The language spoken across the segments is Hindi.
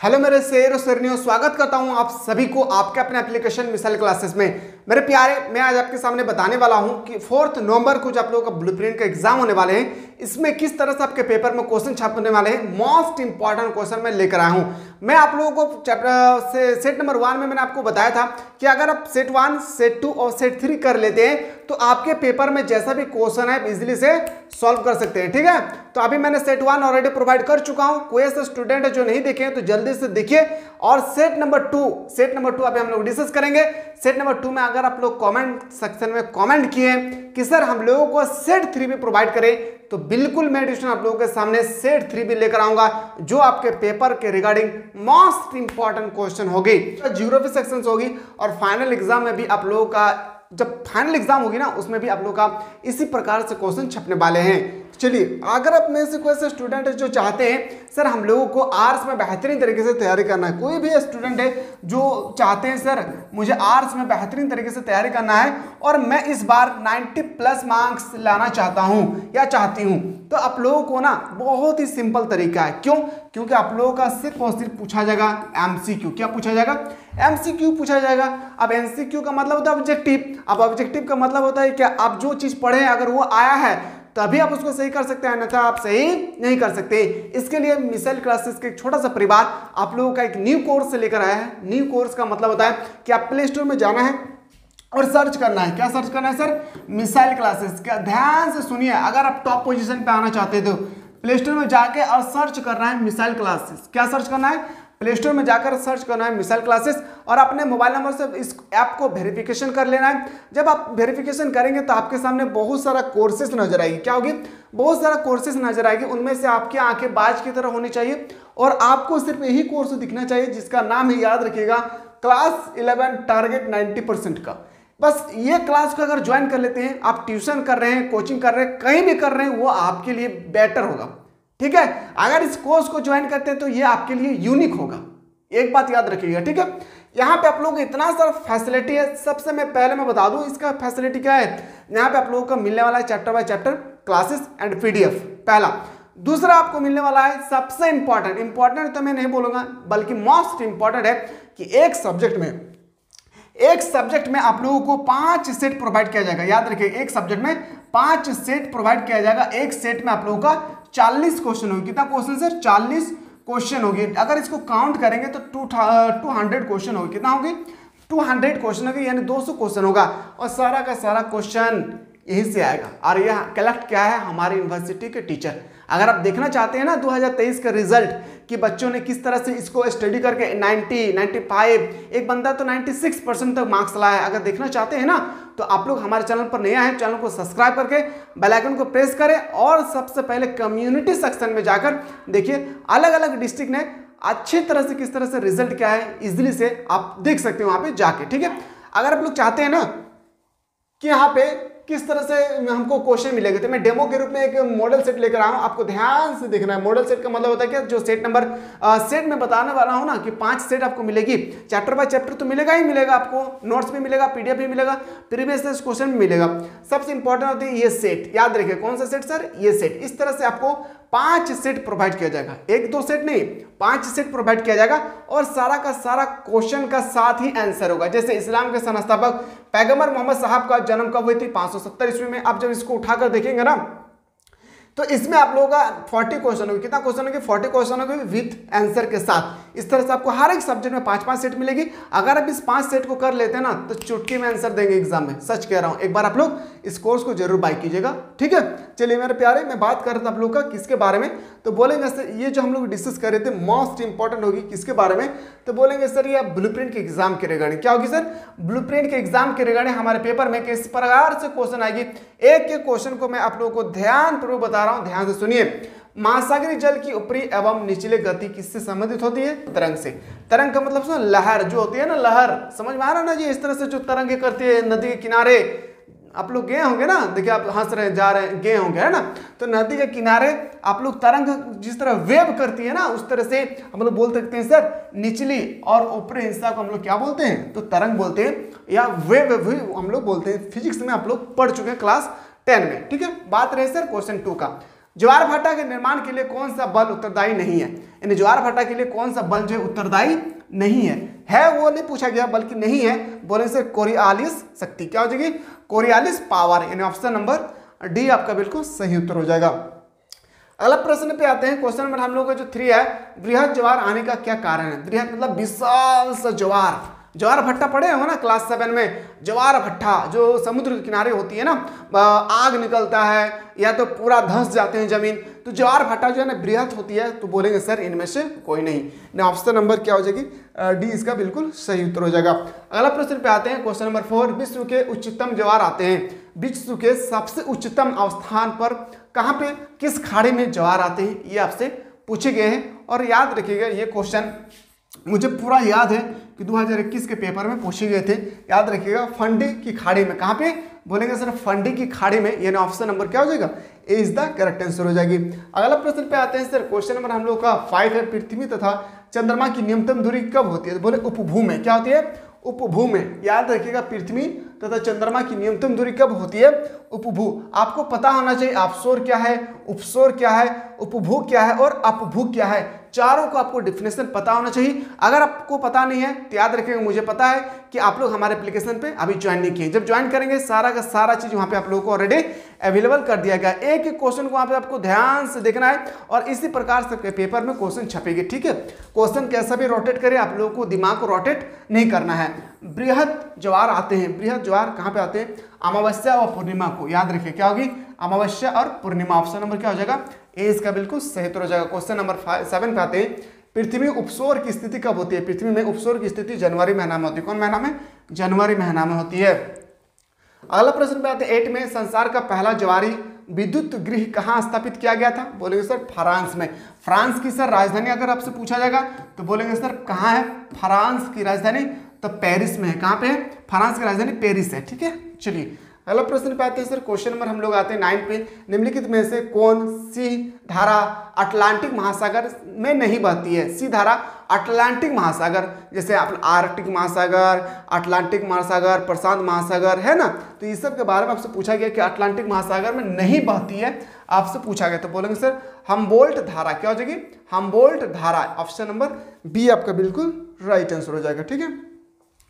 हेलो मेरे शेर और शेरनियों, स्वागत करता हूं आप सभी को आपके अपने एप्लीकेशन मिसाइल क्लासेस में। मेरे प्यारे, मैं आज आपके सामने बताने वाला हूं कि 4 नवंबर को जो आप लोगों का ब्लूप्रिंट का एग्जाम होने वाले हैं, इसमें किस तरह से आपके पेपर में क्वेश्चन छापने वाले हैं। मोस्ट इंपॉर्टेंट क्वेश्चन मैं लेकर आया हूं। मैं आप लोगों को चैप्टर से सेट नंबर 1 में मैंने आपको बताया था कि अगर आप सेट 1, सेट 2 और सेट 3 कर लेते हैं तो आपके पेपर में जैसा भी क्वेश्चन है इजीली से सॉल्व कर सकते हैं। ठीक है, तो अभी मैंने सेट 1 ऑलरेडी प्रोवाइड कर चुका हूं। कोई ऐसा स्टूडेंट है जो नहीं देखे तो जल्दी से देखिए। और सेट नंबर 2 अभी हम लोग डिस्कस करेंगे। सेट नंबर 2 में अगर आप लोग कमेंट सेक्शन में कमेंट किए कि सर हम लोगों को सेट 3 भी प्रोवाइड करें, तो बिल्कुल मैं एडिशन आप लोगों के सामने सेट 3 भी लेकर आऊंगा, जो आपके पेपर के रिगार्डिंग मोस्ट इंपॉर्टेंट क्वेश्चन होगी, ज्योग्राफी सेक्शन होगी। और फाइनल एग्जाम में भी आप लोगों का जब फाइनल एग्जाम होगी ना, उसमें भी आप लोगों का इसी प्रकार से क्वेश्चन छपने वाले हैं। चलिए, अगर आप में से कोई ऐसे स्टूडेंट है जो चाहते हैं सर हम लोगों को आर्ट्स में बेहतरीन तरीके से तैयारी करना है, कोई भी स्टूडेंट है जो चाहते हैं सर मुझे आर्ट्स में बेहतरीन तरीके से तैयारी करना है और मैं इस बार 90+ मार्क्स लाना चाहता हूं या चाहती हूं, तो आप लोगों को ना बहुत ही सिंपल तरीका है। क्यों? क्योंकि आप लोगों का सिर्फ और सिर्फ पूछा जाएगा MCQ। क्या पूछा जाएगा? MCQ पूछा जाएगा। अब MCQ का मतलब होता है ऑब्जेक्टिव। अब ऑब्जेक्टिव का मतलब होता है कि आप जो चीज पढ़े अगर वो आया है तभी आप उसको सही कर सकते हैं, अन्यथा आप सही नहीं कर सकते। इसके लिए मिसाइल क्लासेस के एक छोटा सा परिवार आप लोगों का एक न्यू कोर्स लेकर आया है। न्यू कोर्स का मतलब होता है कि आप प्ले स्टोर में जाना है और सर्च करना है। क्या सर्च करना है सर? Missile classes. क्या, ध्यान से सुनिए, अगर आप टॉप पोजीशन पे आना चाहते हो तो प्ले स्टोर में जाके और सर्च करना है मिसाइल क्लासेस। क्या सर्च करना है? प्ले स्टोर में जाकर सर्च करना है मिसाइल क्लासेस और अपने मोबाइल नंबर से इस ऐप को वेरिफिकेशन कर लेना है। जब आप वेरिफिकेशन करेंगे तो आपके सामने बहुत सारा कोर्सेज नजर आएगी। क्या होगी? बहुत सारा कोर्सेज नजर आएगी। उनमें से आपकी आंखें बाज की तरह होनी चाहिए और आपको सिर्फ यही कोर्स दिखना चाहिए जिसका नाम है, याद रखिएगा, क्लास 11 टारगेट 90% का। बस ये क्लास को अगर ज्वाइन कर लेते हैं, आप ट्यूशन कर रहे हैं, कोचिंग कर रहे हैं, कहीं भी कर रहे हैं, वो आपके लिए बेटर होगा। ठीक है, अगर इस कोर्स को ज्वाइन करते हैं तो ये आपके लिए यूनिक होगा। एक बात याद रखिएगा। ठीक है, यहाँ पे आप लोगों को इतना सारा फैसिलिटी है। सबसे पहले मैं बता दूं इसका फैसिलिटी क्या है। यहाँ पे आप लोगों को मिलने वाला है chapter by chapter classes and PDF, पहला। दूसरा आपको मिलने वाला है सबसे इंपॉर्टेंट तो मैं नहीं बोलूंगा बल्कि मोस्ट इंपॉर्टेंट है कि एक सब्जेक्ट में आप लोगों को 5 सेट प्रोवाइड किया जाएगा। याद रखिए, एक सब्जेक्ट में 5 सेट प्रोवाइड किया जाएगा। एक सेट में आप लोगों का 40 क्वेश्चन होगी। कितना क्वेश्चन सर? 40 क्वेश्चन होगी। अगर इसको काउंट करेंगे तो 200 क्वेश्चन होगी। कितना होगी? 200 क्वेश्चन होगी, यानी 200 क्वेश्चन होगा और सारा का सारा क्वेश्चन यहीं से आएगा। और यह कलेक्ट क्या है? हमारी यूनिवर्सिटी के टीचर। अगर आप देखना चाहते हैं ना 2023 का रिजल्ट कि बच्चों ने किस तरह से इसको स्टडी करके 90, 95, एक बंदा तो 96% तक मार्क्स लाया है। अगर देखना चाहते हैं ना तो आप लोग हमारे चैनल पर नए हैं, चैनल को सब्सक्राइब करके बेल आइकन को प्रेस करें और सबसे पहले कम्युनिटी सेक्शन में जाकर देखिए अलग अलग डिस्ट्रिक्ट ने अच्छी तरह से किस तरह से रिजल्ट क्या है, इजिली से आप देख सकते हो वहां पे जाके। ठीक है, अगर आप लोग चाहते हैं ना कि यहाँ पे किस तरह से हमको क्वेश्चन मिलेगा तो मैं डेमो के रूप में एक मॉडल सेट लेकर आया हूं। आपको ध्यान से देखना है। मॉडल सेट का मतलब होता है कि जो सेट में बताने वाला हूं ना कि 5 सेट आपको मिलेगी। चैप्टर बाय चैप्टर तो मिलेगा ही मिलेगा, आपको नोट्स भी मिलेगा, PDF भी मिलेगा, प्रीवियस क्वेश्चन भी मिलेगा। सबसे इंपॉर्टेंट होती है ये सेट। याद रखिए, कौन सा सेट सर? ये सेट। इस तरह से आपको 5 सेट प्रोवाइड किया जाएगा। 1-2 सेट नहीं, 5 सेट प्रोवाइड किया जाएगा और सारा का सारा क्वेश्चन का साथ ही आंसर होगा। जैसे इस्लाम के संस्थापक पैगंबर मोहम्मद साहब का जन्म कब हुई थी? 570 ईस्वी में। आप जब इसको उठाकर देखेंगे ना तो इसमें आप लोगों का 40 क्वेश्चन होगी। कितना क्वेश्चन होगी? 40 क्वेश्चन होगी विथ आंसर के साथ। इस तरह से आपको हर एक सब्जेक्ट में 5-5 सेट मिलेगी। अगर आप इस 5 सेट को कर लेते हैं ना तो चुटकी में आंसर देंगे एग्जाम में। सच कह रहा हूं, एक बार आप लोग इस कोर्स को जरूर बाय कीजिएगा। ठीक है, चलिए मेरे प्यारे, मैं बात कर रहा था आप लोग का किसके बारे में, तो बोलेंगे सर ये जो हम लोग डिस्कस कर रहे थे मोस्ट इंपॉर्टेंट होगी किसके बारे में, तो बोलेंगे सर ये ब्लूप्रिंट के एग्जाम के रिगार्डिंग। क्या होगी सर? ब्लूप्रिंट के एग्जाम के रिगार्डिंग हमारे पेपर में किस प्रकार से क्वेश्चन आएगी। एक एक क्वेश्चन को मैं आप लोगों को ध्यानपूर्वक बता रहा हूं, ध्यान से सुनिए। महासागरीय जल की ऊपरी एवं निचले गति किससे संबंधित होती है? तरंग से। तरंग का मतलब सुनो, लहर जो होती है ना, लहर समझ में आ रहा है ना जी? इस तरह से जो तरंगे करती है नदी के किनारे, आप लोग गए होंगे ना, देखिए आप हंस रहे जा रहे हैं, गए होंगे है ना, तो नदी के किनारे आप लोग तरंग जिस तरह वेव करती है ना, उस तरह से हम लोग बोल सकते हैं सर निचली और ऊपरी हिस्सा को हम लोग क्या बोलते हैं? तो तरंग बोलते हैं या वेव भी हम लोग बोलते हैं। फिजिक्स में आप लोग पढ़ चुके हैं क्लास 10 में। ठीक है, बात रहे सर क्वेश्चन 2 का। ज्वार भाटा के निर्माण के लिए कौन सा बल उत्तरदायी नहीं है, यानी ज्वार भाटा के लिए कौन सा बल जो उत्तरदायी नहीं है वो नहीं पूछा गया बल्कि नहीं है, बोले से कोरियालिस शक्ति। क्या हो जाएगी? कोरियालिस पावर, यानी ऑप्शन नंबर डी आपका बिल्कुल सही उत्तर हो जाएगा। अगला प्रश्न पे आते हैं। क्वेश्चन नंबर हम लोग का जो 3 है, बृहद ज्वार आने का क्या कारण है? बृहद मतलब विशाल सा ज्वार, ज्वार भट्टा पढ़े हो ना क्लास 7 में, ज्वार भट्टा जो समुद्र के किनारे होती है ना, आग निकलता है या तो पूरा धंस जाते हैं जमीन, तो ज्वार भट्टा जो है ना बृहद होती है, तो बोलेंगे सर इनमें से कोई नहीं। ऑप्शन नंबर क्या हो जाएगी? डी इसका बिल्कुल सही उत्तर हो जाएगा। अगला प्रश्न पे आते हैं। क्वेश्चन नंबर 4, विश्व के उच्चतम ज्वार आते हैं, विश्व के सबसे उच्चतम स्थान पर कहाँ पे, किस खाड़ी में ज्वार आते हैं, ये आपसे पूछे गए हैं। और याद रखिएगा ये क्वेश्चन मुझे पूरा याद है कि 2021 के पेपर में पूछे गए थे। याद रखिएगा फंडी की खाड़ी में, कहाँ पे बोलेंगे सर? फंडी की खाड़ी में, यानी ऑप्शन नंबर क्या हो जाएगा? ए इज द करेक्ट आंसर हो जाएगी। अगला प्रश्न पे आते हैं सर। क्वेश्चन नंबर हम लोग का 5 है, पृथ्वी तथा चंद्रमा की न्यूनतम दूरी कब होती है? बोले उपभू में। क्या होती है? उपभू में। याद रखिएगा पृथ्वी तथा चंद्रमा की न्यूनतम दूरी कब होती है? उपभू। आपको पता होना चाहिए ऑफशोर क्या है, उपशोर क्या है, उपभू क्या है और अपभू क्या है, चारों को आपको डिफिनेशन पता होना चाहिए। अगर आपको पता नहीं है तो याद रखिएगा मुझे पता है कि आप लोग हमारे एप्लीकेशन पे अभी ज्वाइन नहीं किए। जब ज्वाइन करेंगे सारा का सारा चीज वहां पे आप लोगों को ऑलरेडी अवेलेबल कर दिया गया। एक एक क्वेश्चन को वहां पे आपको ध्यान से देखना है और इसी प्रकार से पेपर में क्वेश्चन छपेंगे। ठीक है, क्वेश्चन कैसा भी रोटेट करे, आप लोगों को दिमाग को रोटेट नहीं करना है। बृहद ज्वार आते हैं, बृहद ज्वार कहाँ पे आते हैं? अमावस्या और पूर्णिमा को। याद रखिए क्या होगी? अमावस्या और पूर्णिमा। ऑप्शन नंबर क्या हो जाएगा? ए इसका बिल्कुल सही उत्तर हो जाएगा। क्वेश्चन नंबर 7 पे आते हैं। पृथ्वी उपसौर की स्थिति कब होती है? पृथ्वी में उपसौर की स्थिति जनवरी महीना में होती है। कौन महीना में? जनवरी महीना में होती है। अगला प्रश्न पे आते हैं 8 में। संसार का पहला ज्वारी विद्युत गृह कहाँ स्थापित किया गया था? बोलेंगे सर फ्रांस में। फ्रांस की सर राजधानी अगर आपसे पूछा जाएगा तो बोलेंगे सर कहाँ है फ्रांस की राजधानी? तो पेरिस में है। कहाँ पे है? फ्रांस की राजधानी पेरिस है। ठीक है, चलिए अगला प्रश्न पे आते हैं सर। क्वेश्चन नंबर हम लोग आते हैं 9 पे। निम्नलिखित में से कौन सी धारा अटलांटिक महासागर में नहीं बहती है? सी धारा अटलांटिक महासागर, जैसे आर्कटिक महासागर, अटलांटिक महासागर, प्रशांत महासागर है ना, तो इस सब के बारे में आपसे पूछा गया कि अटलांटिक महासागर में नहीं बहती है, आपसे पूछा गया। तो बोलेंगे सर हम्बोल्ट धारा। क्या हो जाएगी? हम्बोल्ट धारा। ऑप्शन नंबर बी आपका बिल्कुल राइट आंसर हो जाएगा। ठीक है,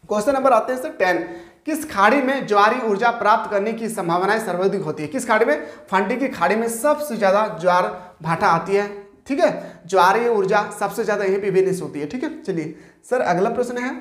क्वेश्चन नंबर आते हैं सर 10। किस खाड़ी में ज्वारी ऊर्जा प्राप्त करने की संभावनाएं सर्वाधिक होती है? किस खाड़ी में? फंडी की खाड़ी में सबसे ज्यादा ज्वार भाटा आती है। ठीक है, ज्वारी ऊर्जा सबसे ज्यादा यहीं पे विनिश होती है। ठीक है, चलिए सर अगला प्रश्न है।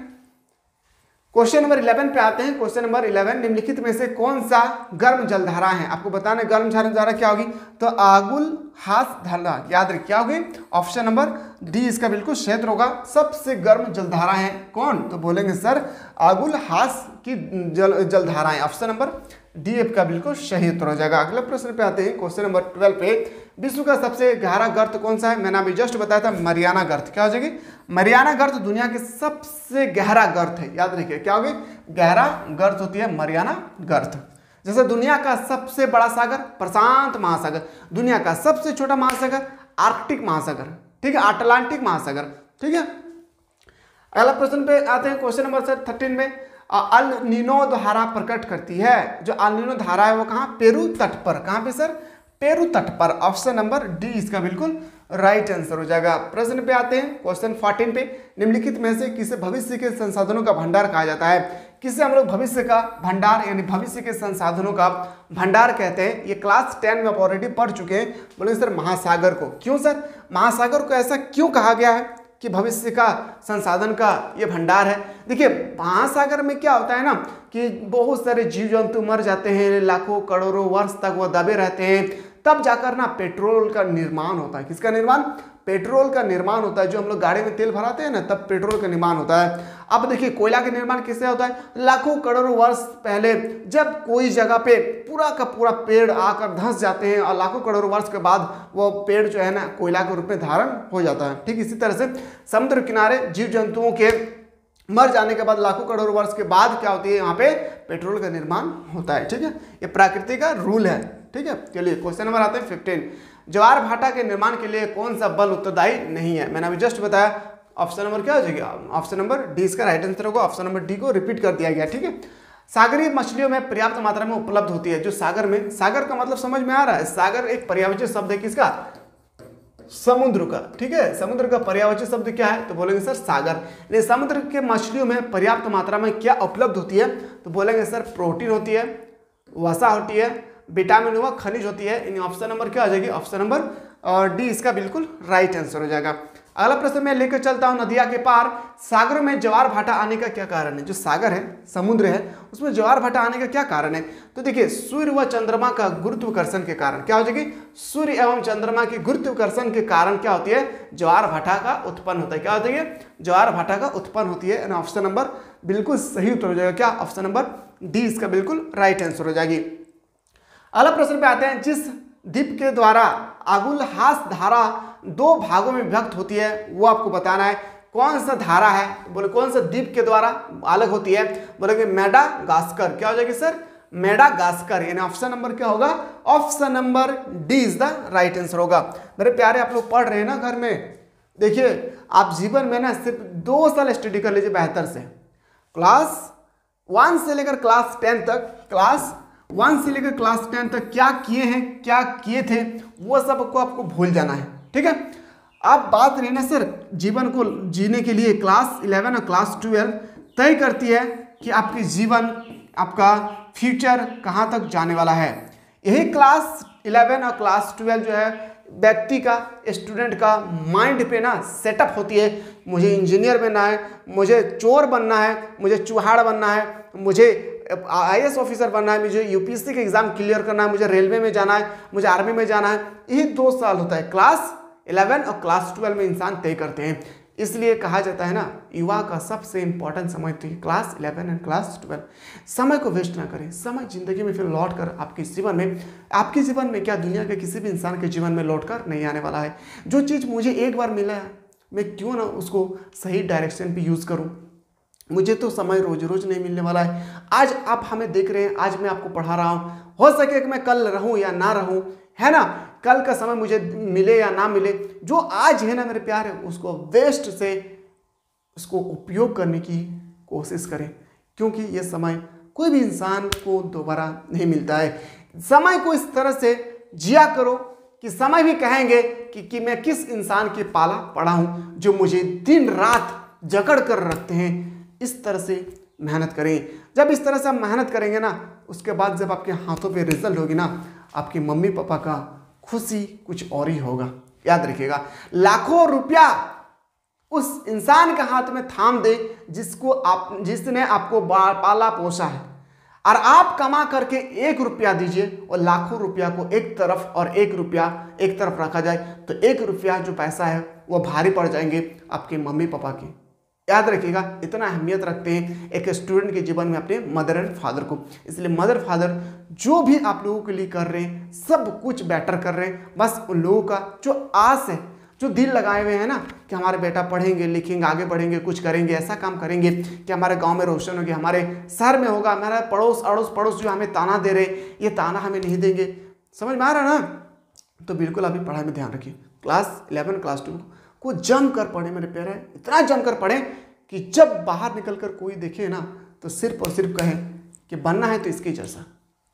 क्वेश्चन नंबर 11 पे आते हैं। क्वेश्चन नंबर 11, निम्नलिखित में से कौन सा गर्म जलधारा है? आपको बताना है गर्म जलधारा क्या होगी? तो आगुल हास धारा। याद रखिए क्या होगी? ऑप्शन नंबर डी इसका बिल्कुल क्षेत्र होगा। सबसे गर्म जलधारा है कौन? तो बोलेंगे सर आगुल हास की जलधाराएं। ऑप्शन नंबर डी का बिल्कुल सही उत्तर हो जाएगा। अगले प्रश्न पे आते हैं। क्वेश्चन नंबर 12 पे, विश्व का सबसे गहरा गर्त कौन सा है? मैंने अभी जस्ट बताया था मरियाना गर्त। क्या हो जाएगी? मरियाना गर्त दुनिया के सबसे गहरा गर्त है। याद रखिए क्या होगी? गहरा गर्त होती है मरियाना गर्त। जैसे दुनिया का सबसे बड़ा सागर प्रशांत महासागर, दुनिया का सबसे छोटा महासागर आर्कटिक महासागर, ठीक है, अटलांटिक महासागर। ठीक है, अगला प्रश्न पे आते हैं। क्वेश्चन नंबर सर 13 में अल नीनो धारा प्रकट करती है। जो अल नीनो धारा है वो कहाँ? पेरू तट पर। कहाँ पे सर? पेरू तट पर। ऑप्शन नंबर डी इसका बिल्कुल राइट आंसर हो जाएगा। प्रश्न पे आते हैं क्वेश्चन 14 पे। निम्नलिखित में से किसे भविष्य के संसाधनों का भंडार कहा जाता है? किसे हम लोग भविष्य का भंडार यानी भविष्य के संसाधनों का भंडार कहते हैं? ये क्लास 10 में आप ऑलरेडी पढ़ चुके हैं। बोले सर महासागर को। क्यों सर? महासागर को ऐसा क्यों कहा गया है कि भविष्य का संसाधन का ये भंडार है? देखिए महासागर में क्या होता है ना कि बहुत सारे जीव जंतु मर जाते हैं, लाखों करोड़ों वर्ष तक वो दबे रहते हैं, तब जाकर ना पेट्रोल का निर्माण होता है। किसका निर्माण? पेट्रोल का निर्माण होता है। जो हम लोग गाड़ी में तेल भराते हैं ना, तब पेट्रोल का निर्माण होता है। अब देखिए कोयला का निर्माण किससे होता है? लाखों करोड़ों वर्ष पहले जब कोई जगह पे पूरा का पूरा पेड़ आकर धंस जाते हैं और लाखों करोड़ों वर्ष के बाद वो पेड़ जो है ना कोयला के रूप में धारण हो जाता है। ठीक इसी तरह से समुद्र किनारे जीव जंतुओं के मर जाने के बाद लाखों करोड़ों वर्ष के बाद क्या होती है? यहाँ पे पेट्रोल का निर्माण होता है। ठीक है, ये प्रकृति का रूल है। ठीक है, चलिए क्वेश्चन नंबर आते हैं 15। ज्वार भाटा के निर्माण के लिए कौन सा बल उत्तरदायी नहीं है? मैंने अभी जस्ट बताया। ऑप्शन नंबर क्या हो जाएगा? ऑप्शन नंबर डी इसका राइट आंसर होगा। ऑप्शन नंबर डी को रिपीट कर दिया गया। ठीक है, सागरीय मछलियों में पर्याप्त मात्रा में उपलब्ध होती है। जो सागर में, सागर का मतलब समझ में आ रहा है, सागर एक पर्यायवाची शब्द है किसका, समुद्र का, ठीक है। समुद्र का पर्यायवाची शब्द क्या है, तो बोलेंगे सर सागर। समुद्र के मछलियों में पर्याप्त मात्रा में क्या उपलब्ध होती है, तो बोलेंगे सर प्रोटीन होती है, वसा होती है, विटामिन व खनिज होती है। इन ऑप्शन नंबर क्या आ जाएगी, ऑप्शन नंबर डी इसका बिल्कुल राइट आंसर हो जाएगा। अगला प्रश्न मैं लेकर चलता हूं, नदिया के पार सागरों में ज्वार भाटा आने का क्या कारण है। जो सागर है, समुद्र है, उसमें ज्वार भाटा आने का क्या कारण है, तो देखिए सूर्य व चंद्रमा का गुरुत्वाकर्षण के कारण क्या हो जाएगी, सूर्य एवं चंद्रमा के गुरुत्वाकर्षण के कारण क्या होती है, ज्वार भाटा का उत्पन्न होता है। क्या होती है, ज्वार भाटा का उत्पन्न होती है। ऑप्शन नंबर बिल्कुल सही उत्तर हो जाएगा, क्या, ऑप्शन नंबर डी इसका बिल्कुल राइट आंसर हो जाएगी। अगला प्रश्न पे आते हैं, जिस दीप के द्वारा आगुलहास धारा दो भागों में विभक्त होती है वो आपको बताना है। कौन सा धारा है, बोले कौन सा दीप के द्वारा अलग होती है, बोलेंगे मेडागास्कर। क्या हो जाएगी सर, मेडागास्कर। यानी ऑप्शन नंबर क्या होगा, option number D is the right answer होगा। मेरे प्यारे आप लोग पढ़ रहे हैं ना घर में, देखिए आप जीवन में ना सिर्फ 2 साल स्टडी कर लीजिए बेहतर से। क्लास 1 से लेकर क्लास 10 तक, क्लास 1 से लेकर क्लास 10 तक क्या किए हैं, क्या किए थे, वो सब को आपको भूल जाना है, ठीक है। आप बात रही ना सर जीवन को जीने के लिए, क्लास 11 और क्लास 12 तय करती है कि आपकी जीवन, आपका फ्यूचर कहाँ तक जाने वाला है। यही क्लास 11 और क्लास 12 जो है व्यक्ति का, स्टूडेंट का माइंड पे ना सेटअप होती है। मुझे इंजीनियर बनना है, मुझे चोर बनना है, मुझे चूहाड़ बनना है, मुझे IAS ऑफिसर बनना है, मुझे UPSC का एग्जाम क्लियर करना है, मुझे रेलवे में जाना है, मुझे आर्मी में जाना है। यही 2 साल होता है, क्लास 11 और क्लास 12 में इंसान तय करते हैं। इसलिए कहा जाता है ना, युवा का सबसे इंपॉर्टेंट समय तो क्लास 11 एंड क्लास 12। समय को वेस्ट ना करें, समय जिंदगी में फिर लौट कर आपके जीवन में, आपके जीवन में क्या दुनिया के किसी भी इंसान के जीवन में लौट कर नहीं आने वाला है। जो चीज़ मुझे एक बार मिला है, मैं क्यों ना उसको सही डायरेक्शन पे यूज़ करूँ। मुझे तो समय रोज रोज नहीं मिलने वाला है। आज आप हमें देख रहे हैं, आज मैं आपको पढ़ा रहा हूँ, हो सके कि मैं कल रहूँ या ना रहूँ, है ना, कल का समय मुझे मिले या ना मिले। जो आज है ना मेरे प्यारे, उसको वेस्ट से उसको उपयोग करने की कोशिश करें, क्योंकि ये समय कोई भी इंसान को दोबारा नहीं मिलता है। समय को इस तरह से जिया करो कि समय भी कहेंगे कि मैं किस इंसान के पाला पड़ा हूँ, जो मुझे दिन रात जकड़ कर रखते हैं। इस तरह से मेहनत करें। जब इस तरह से आप मेहनत करेंगे ना, उसके बाद जब आपके हाथों पे रिजल्ट होगी ना, आपके मम्मी पापा का खुशी कुछ और ही होगा। याद रखिएगा, लाखों रुपया उस इंसान के हाथ में थाम दे जिसने आपको पाला पोसा है, और आप कमा करके 1 रुपया दीजिए और लाखों रुपया को एक तरफ और 1 रुपया एक तरफ रखा जाए, तो 1 रुपया जो पैसा है वो भारी पड़ जाएंगे आपके मम्मी पापा के। याद रखिएगा, इतना अहमियत रखते हैं एक स्टूडेंट के जीवन में अपने मदर एंड फादर को। इसलिए मदर फादर जो भी आप लोगों के लिए कर रहे हैं, सब कुछ बेटर कर रहे हैं। बस उन लोगों का जो आस है, जो दिल लगाए हुए हैं ना कि हमारे बेटा पढ़ेंगे लिखेंगे आगे बढ़ेंगे, कुछ करेंगे, ऐसा काम करेंगे कि हमारे गांव में रोशन होगी, हमारे शहर में होगा, हमारा अड़ोस पड़ोस जो हमें ताना दे रहे, ये ताना हमें नहीं देंगे। समझ में आ रहा ना, तो बिल्कुल अभी पढ़ाई में ध्यान रखिए। क्लास 11 क्लास 2 को जम कर पढ़े मेरे प्यारे, इतना जम कर पढ़े कि जब बाहर निकल कर कोई देखे ना, तो सिर्फ और सिर्फ कहे कि बनना है तो इसके जैसा,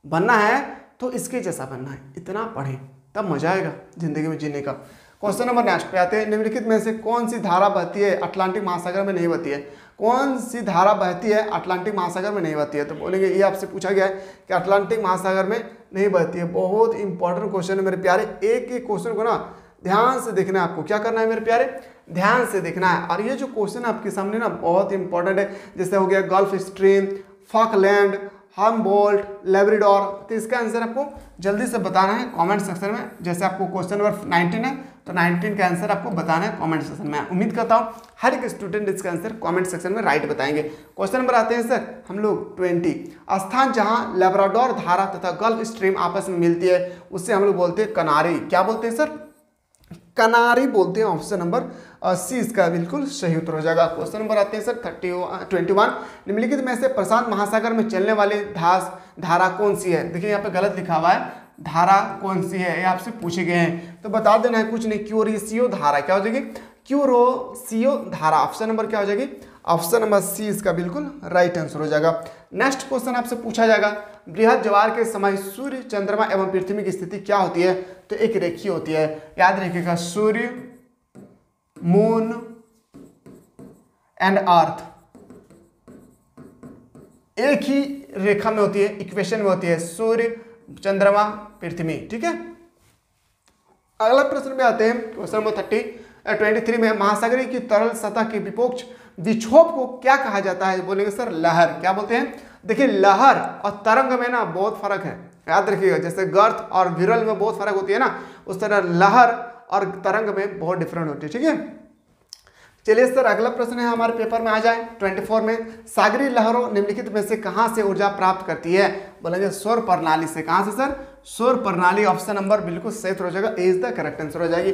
बनना है तो इसके जैसा बनना है। इतना पढ़ें, तब मजा आएगा जिंदगी में जीने का। क्वेश्चन नंबर नेक्स्ट पे आते हैं, निम्नलिखित में से कौन सी धारा बहती है अटलांटिक महासागर में नहीं बहती है। कौन सी धारा बहती है अटलांटिक महासागर में नहीं बहती है, तो बोलेंगे ये आपसे पूछा गया है कि अटलांटिक महासागर में नहीं बहती है। बहुत इंपॉर्टेंट क्वेश्चन है मेरे प्यारे, एक एक क्वेश्चन को ना ध्यान से देखना है आपको। क्या करना है मेरे प्यारे, ध्यान से देखना है। और ये जो क्वेश्चन आपके सामने ना बहुत इंपॉर्टेंट है, जैसे हो गया gulf stream, Falkland, Humboldt, Labrador, तो इसका आंसर आपको जल्दी से बताना है कमेंट सेक्शन में। जैसे आपको क्वेश्चन नंबर 19 है तो 19 का आंसर आपको बताना है कमेंट सेक्शन में। उम्मीद करता हूँ हर एक स्टूडेंट इसका आंसर कमेंट सेक्शन में राइट बताएंगे। क्वेश्चन नंबर आते हैं सर हम लोग 20, स्थान जहाँ लेब्राडोर धारा तथा गल्फ स्ट्रीम आपस में मिलती है उससे हम लोग बोलते हैं कनारी। क्या बोलते हैं सर, कनारी बोलते हैं। ऑप्शन नंबर सी इसका बिल्कुल सही उत्तर हो जाएगा। क्वेश्चन नंबर आते हैं सर 21, निम्नलिखित में से प्रशांत महासागर में चलने वाली धारा कौन सी है। देखिए यहाँ पे गलत लिखा हुआ है, धारा कौन सी है, ये आपसे पूछे गए हैं तो बता देना है, कुछ नहीं, क्यूरिसियो धारा। क्या हो जाएगी, क्यूरोसियो धारा। ऑप्शन नंबर क्या हो जाएगी? ऑप्शन नंबर सी इसका बिल्कुल राइट आंसर हो जाएगा। नेक्स्ट क्वेश्चन आपसे पूछा जाएगा, बृहद ज्वार के समय सूर्य, चंद्रमा एवं पृथ्वी की स्थिति क्या होती है? तो एक रेखीय होती है। याद रखिएगा, सूर्य, मून एंड अर्थ एक ही रेखा में होती है, इक्वेशन में होती है, सूर्य, चंद्रमा, पृथ्वी। ठीक है, अगला प्रश्न में आते हैं, क्वेश्चन नंबर 23 में, महासागरीय की तरल सतह के विपक्ष विक्षोभ को क्या कहा जाता है? बोलेंगे सर लहर। क्या बोलते हैं? देखिए, लहर और तरंग में ना बहुत फर्क है, याद रखिएगा। जैसे गर्त और विरल में बहुत फर्क होती है ना, उस तरह लहर और तरंग में बहुत डिफरेंट होती है। ठीक है, चलिए सर अगला प्रश्न है हमारे पेपर में आ जाए 24 में, सागरीय लहरों निम्नलिखित में से कहां से ऊर्जा प्राप्त करती है? बोलेंगे सौर प्रणाली से। कहां से सर? सौर प्रणाली। ऑप्शन नंबर बिल्कुल सही हो जाएगा, ए इज द करेक्ट आंसर हो जाएगी।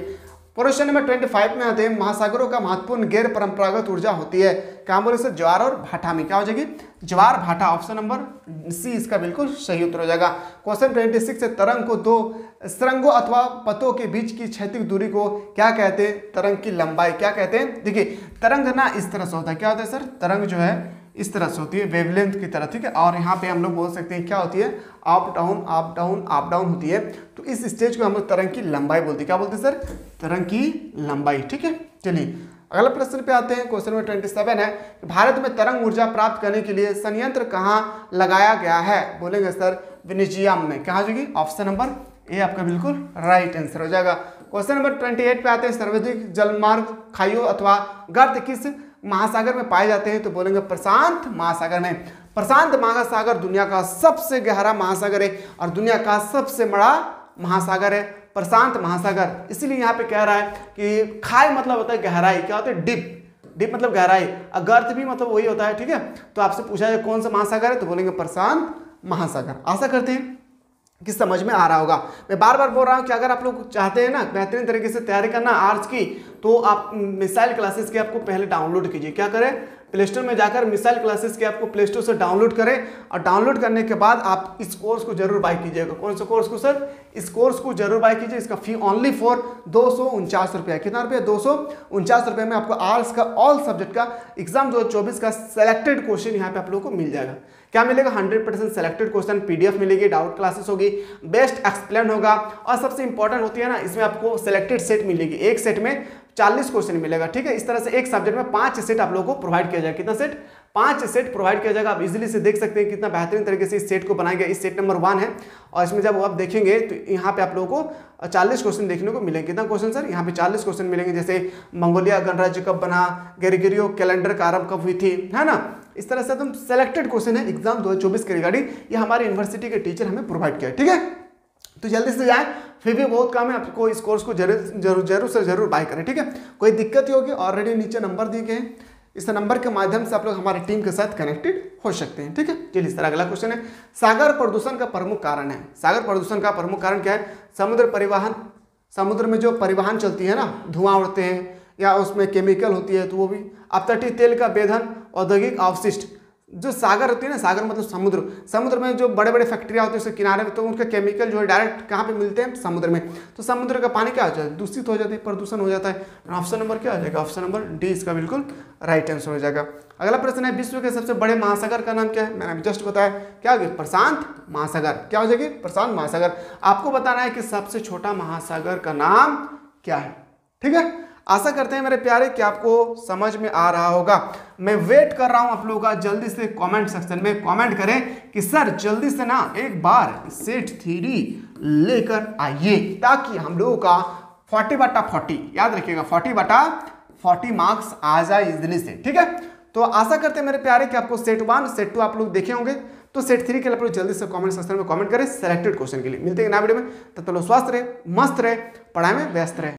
क्वेश्चन नंबर 25 में आते हैं, महासागरों का महत्वपूर्ण गैर परंपरागत ऊर्जा होती है। क्या बोले सर? ज्वार और भाटा में। क्या हो जाएगी? ज्वार भाटा। ऑप्शन नंबर सी इसका बिल्कुल सही उत्तर हो जाएगा। क्वेश्चन 26 से, तरंग को दो सुरंगों अथवा पतों के बीच की क्षैतिज दूरी को क्या कहते हैं? तरंग की लंबाई। क्या कहते हैं? देखिए, तरंग ना इस तरह से होता है। क्या होता है सर? तरंग जो है इस तरह से होती है, वेवलेंथ की तरह। ठीक है, और यहाँ पे हम लोग बोल सकते हैं क्या होती है? Up down up down up down होती है। तो इस स्टेज को हम लोग तरंग की लंबाई बोलते हैं। क्या बोलते हैं सर? तरंग की लंबाई। ठीक है, चलिए अगला प्रश्न पे आते हैं। क्वेश्चन नंबर 27 है, भारत में तरंग ऊर्जा प्राप्त करने के लिए संयंत्र कहाँ लगाया गया है? बोलेंगे सर वेनेजुएला में। क्या हो जाएगी? ऑप्शन नंबर ए आपका बिल्कुल राइट आंसर हो जाएगा। क्वेश्चन नंबर 28 पे आते हैं, सर्वाधिक जलमार्ग खाइयों अथवा गर्त किस महासागर में पाए जाते हैं? तो बोलेंगे प्रशांत महासागर में। प्रशांत महासागर दुनिया का सबसे गहरा महासागर है और दुनिया का सबसे बड़ा महासागर है प्रशांत महासागर। इसीलिए यहाँ पे कह रहा है कि खाई मतलब होता है गहराई। क्या होता है? डिप। डिप मतलब गहराई, और गर्त भी मतलब वही होता है। ठीक है, तो आपसे पूछा जाए कौन सा महासागर है, तो बोलेंगे प्रशांत महासागर। आशा करते हैं कि समझ में आ रहा होगा। मैं बार बार बोल रहा हूँ कि अगर आप लोग चाहते हैं ना बेहतरीन तरीके से तैयारी करना आर्ट्स की, तो आप मिसाइल क्लासेस के आपको पहले डाउनलोड कीजिए। क्या करें? प्ले स्टोर में जाकर मिसाइल क्लासेस के आपको प्ले स्टोर से डाउनलोड करें, और डाउनलोड करने के बाद आप इस कोर्स को जरूर बाय कीजिएगा। कौन सा कोर्स को सर? इस कोर्स को जरूर बाय कीजिए। इसका फी ओनली फॉर 249 रुपया। कितना रुपया? 249 रुपये में आपको आर्ट्स का ऑल सब्जेक्ट का एग्जाम 2024 का सेलेक्टेड क्वेश्चन यहाँ पे आप लोगों को मिल जाएगा। क्या मिलेगा? 100% सेलेक्टेड क्वेश्चन, पीडीएफ मिलेगी, डाउट क्लासेस होगी, बेस्ट एक्सप्लेन होगा, और सबसे इंपॉर्टेंट होती है ना, इसमें आपको सेलेक्टेड सेट मिलेगी। एक सेट में 40 क्वेश्चन मिलेगा। ठीक है, इस तरह से एक सब्जेक्ट में 5 सेट आप लोगों को प्रोवाइड किया जाएगा। कितना सेट? 5 सेट प्रोवाइड किया जाएगा। आप इजीली से देख सकते हैं कितना बेहतरीन तरीके से इस सेट को बनाया गया। इस सेट नंबर 1 है, और इसमें जब आप देखेंगे तो यहाँ पे आप लोगों को 40 क्वेश्चन देखने को मिलेंगे। कितना क्वेश्चन सर? यहाँ पे 40 क्वेश्चन मिलेंगे। जैसे मंगोलिया गणराज्य कब बना, गैरीगेरियो कैलेंडर का आरंभ कब हुई थी, है ना। इस तरह से एकदम सेलेक्टेड क्वेश्चन है एग्जाम 2024 के रिगार्डिंग, ये हमारे यूनिवर्सिटी के टीचर हमें प्रोवाइड किया है। ठीक है, तो जल्दी से जाए, फिर भी बहुत काम है, आपको इस कोर्स को जरूर से जरूर बाय करें। ठीक है, कोई दिक्कत होगी ऑलरेडी नीचे नंबर दिए गए हैं, इस नंबर के माध्यम से आप लोग हमारी टीम के साथ कनेक्टेड हो सकते हैं। ठीक है, चलिए सर अगला क्वेश्चन है, सागर प्रदूषण का प्रमुख कारण है। सागर प्रदूषण का प्रमुख कारण क्या है? समुद्र परिवहन। समुद्र में जो परिवहन चलती है ना, धुआं उड़ते हैं या उसमें केमिकल होती है तो वो भी, अपतटीय तेल का वेधन, औद्योगिक अवशिष्ट। जो सागर होती है ना, सागर मतलब समुद्र, समुद्र में जो बड़े बड़े फैक्ट्रियाँ होती है उसके किनारे में, तो उनके केमिकल जो है डायरेक्ट कहाँ पे मिलते हैं? समुद्र में। तो समुद्र का पानी क्या हो जाता है? दूषित हो जाता है, प्रदूषण हो जाता है। ऑप्शन नंबर क्या हो जाएगा? ऑप्शन नंबर डी इसका बिल्कुल राइट आंसर हो जाएगा। अगला प्रश्न है, विश्व के सबसे बड़े महासागर का नाम क्या है? मैंने अभी जस्ट बताया, क्या हो गया? प्रशांत महासागर। क्या हो जाएगी? प्रशांत महासागर। आपको बताना है कि सबसे छोटा महासागर का नाम क्या है। ठीक है, आशा करते हैं मेरे प्यारे कि आपको समझ में आ रहा होगा। मैं वेट कर रहा हूं आप लोगों का, जल्दी से कमेंट सेक्शन में कमेंट करें कि सर जल्दी से ना एक बार सेट थ्योरी लेकर आइए, ताकि हम लोगों का 40/40, याद रखिएगा 40/40 मार्क्स आ जाए इजिली से। ठीक है, तो आशा करते हैं मेरे प्यारे कि आपको सेट 1 सेट 2 आप लोग देखे होंगे, तो सेट 3 के लिए आप लोग जल्दी से कमेंट सेक्शन में कमेंट करें सेलेक्टेड क्वेश्चन के लिए। मिलते हैं नए वीडियो में, तब तक लोग स्वस्थ रहे, मस्त रहे, पढ़ाई में व्यस्त रहे।